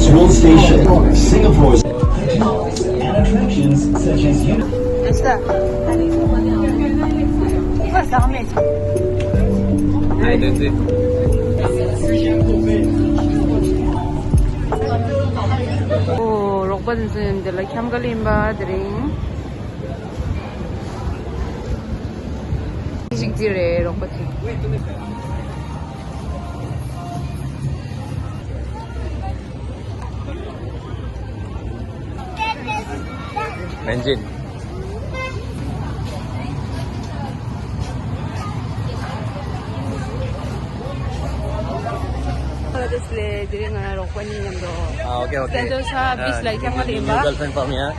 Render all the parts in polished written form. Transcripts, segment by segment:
World Station, Singapore's and attractions such as Oh, Robinson, the like Hamgalimba drink. Sigtire, Robati. Engine. Display during a Rokani and Okay. Sentosa beach like Hamgalimba. Girlfriend for me, huh?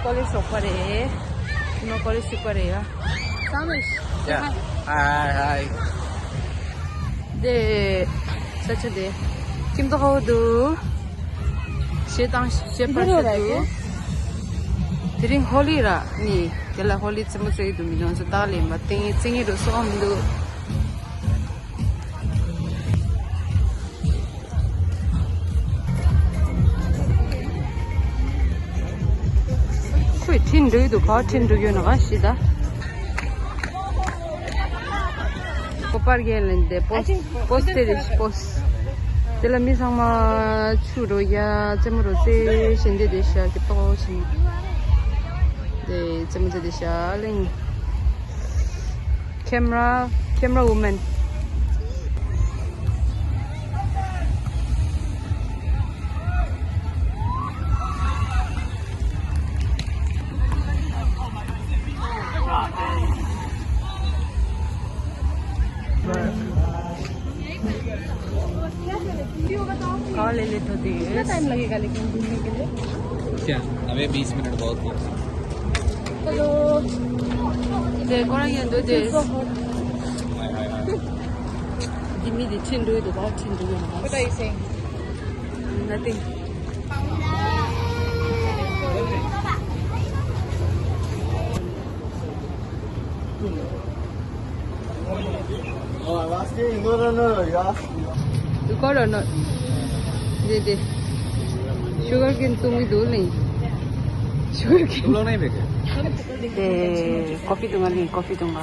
College Sopare, no college Suparea. Samish. Yeah. Hi. The such a day. Kim to how do? Shetang Shepherd. During Holy Ra, ni, the Holy Cemetery to me, don't tell him, but think it's singing to song do. Quit Tindu to call Tindu University. Copargel and the postage post. Tell me some churro ya, Temorose, Shendisha, the post. The Temorose, camera woman. Call a little bit. कितना time लगेगा लेकिन घूमने के लिए? क्या? अबे 20 minute बहुत है. Hello. देखो ना ये दो days. Give me the chin do it about chin do it. What are you saying? Nothing. Oh, I'm asking. No. You ask. You got or not? They sugar cane तुम ही दो नहीं sugar cane लोग नहीं देखे coffee दूंगा नहीं coffee दूंगा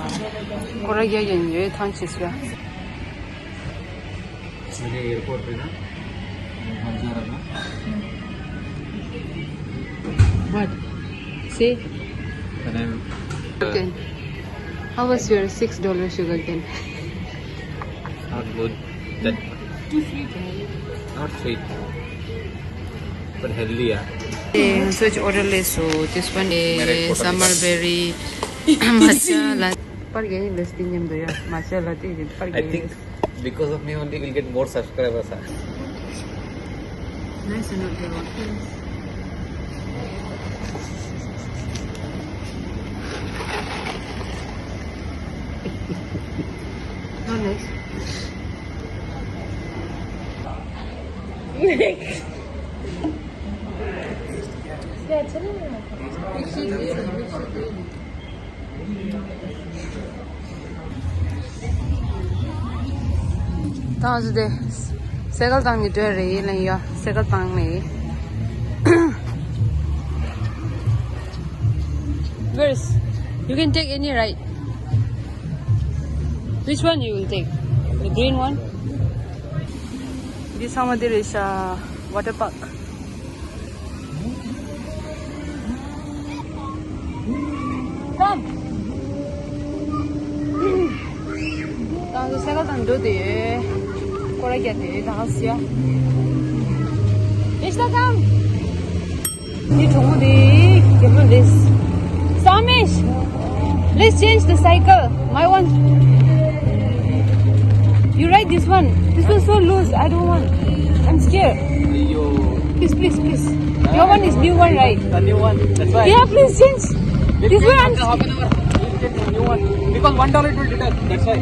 कोरा क्या ये थान चीज़ का मुझे एयरपोर्ट पे ना what say and then okay how was your $6 sugar cane not good that too sweet not sweet but healthy so it's orderless so this one is summer berry matcha par gaye listing yam do ya matcha latte par I think because of me only we'll get more subscribers nice and not there no nice Thursday, second time you do it, and you second time me. Verse, you can take any right. Which one you will take? The green one? This Hamadir is a water park. Come! Now, second time do it. Kora get it, the house here. Ishta, come! You told me, give me this. Samish! Let's change the cycle. My one. You ride this one. This one's so loose. I don't want. I'm scared. Please. Your one is new one, right? the new one that's why Yeah, please change. This one. half an hour we'll get a new one because $1 it will deduct that's why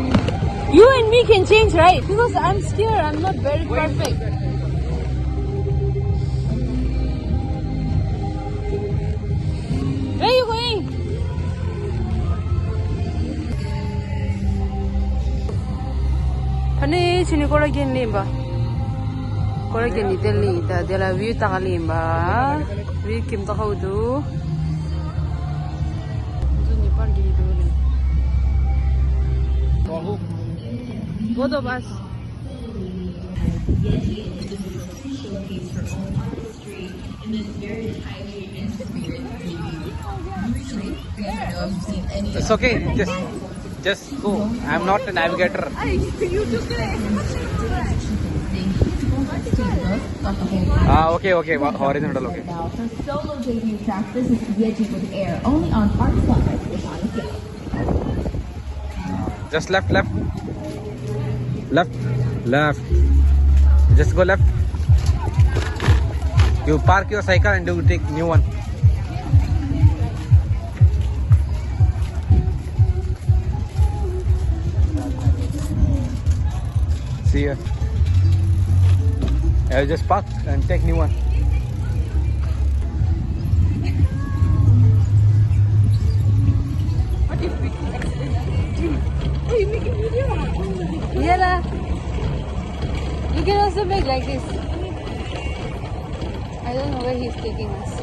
You and me can change, right? Because I'm scared. I'm not very perfect. Where are you going? Honey, sini ko lagi ni ba? Correct ni Delhi ta de la view ta kalimba. View kim ta haudu. Zo ni par gi do le. Both of us. It's okay. Just go. I'm not a navigator. Okay. Horizontal. Okay. Now, for solo debut track, this is Veggie with Air, only on Park Flyers with on the Just left. Just go left. You park your cycle and you take new one. See ya. I'll just park and take new one. Yeah lah. You can also make like this. I don't know where he's taking us.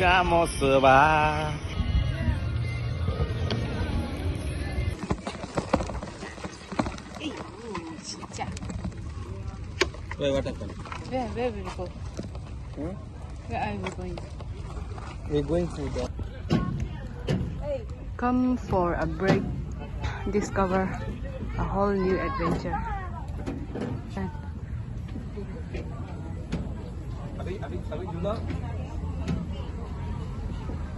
Shamosuba. Wait, what happened? Where will we go? Where are we going? We're going to the. Come for a break, discover a whole new adventure.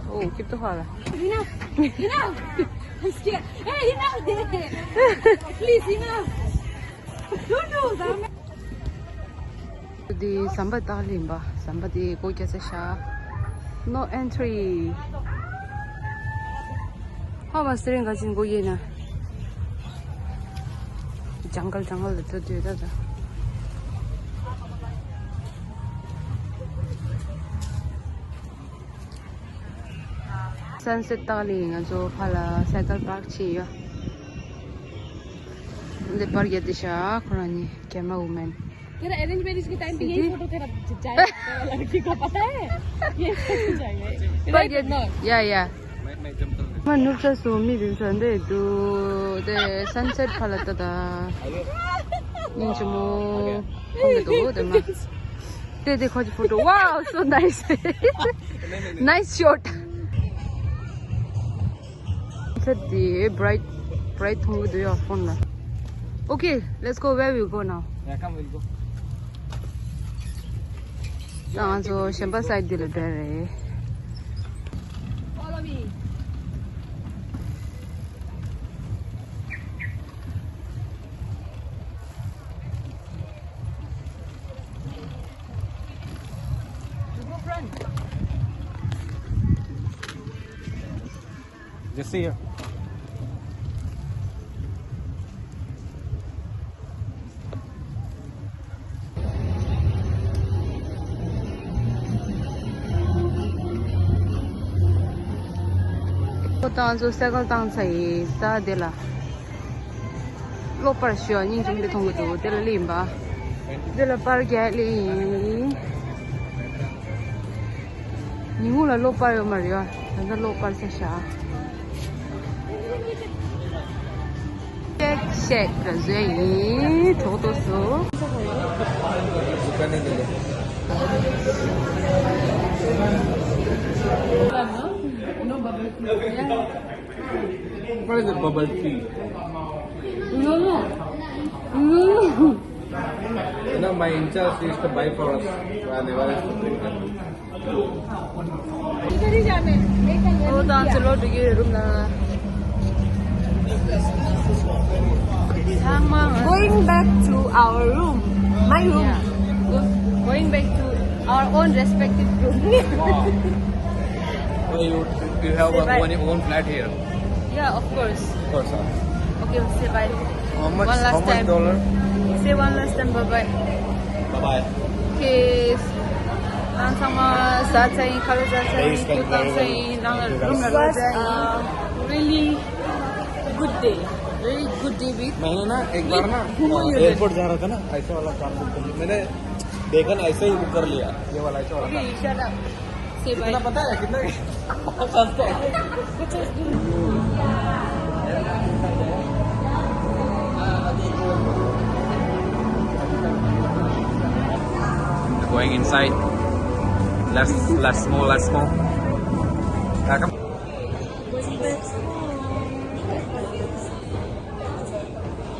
Oh, keep the hala. Enough! I'm scared. Hey, enough! Please, enough! Don't do that! The sambat limba, somebody go just a sha. No entry. How was the ring go yena? Jungle, to do that. Sunset taling ajo phala cycle park chiya. The park yet siya kurani camera woman. तेरा arrange marriage के time पे यही photo तेरा जाएगा तेरा लड़की को पता है ये सब जाएगा But yeah. Man nukta so mi din sande do the sunset phala tada. Ninjumo hongo do ma. De khoj photo. Wow, so nice. Nice shot. The bright hongo do your phone la. Okay, let's go. Where we go now? Yeah, come, we'll go. So, Shempa side dil dare. Follow me. Just see here. Tang so cycle tang sai sa de la. Lo par sho ning jung de thong do de la lim ba. De la par ga li. Ni ngu la lo par yo mario. Da lo par sa sha. Check la zui to to so. No bubble tea. What is the bubble tea? No. You know, my in-charge used to buy for us. I never used to drink that. इधर ही जाने एक Oh, dance चलो Dage room ना. Going back to our room. My room. Yeah. Going back to our own respective room. So you have your own flat here. Yeah, of course. Sentosa. Okay, say bye. How much? One last How much time. dollar? Say one last time bye bye. Bye bye. Okay. Nang sama saat saya kalau saat saya Days spent ikut very saya well. nang It room was really good day. very good day with. मैंने ना एक बार ना airport जा रहा था ना ऐसा वाला कार बुक कर लिया मैंने देखा ना ऐसे ही बुक कर लिया ये वाला ऐसा वाला Okay, shut up. Say bye. कितना पता है कितना बहुत सस्ता है going inside. Let's move.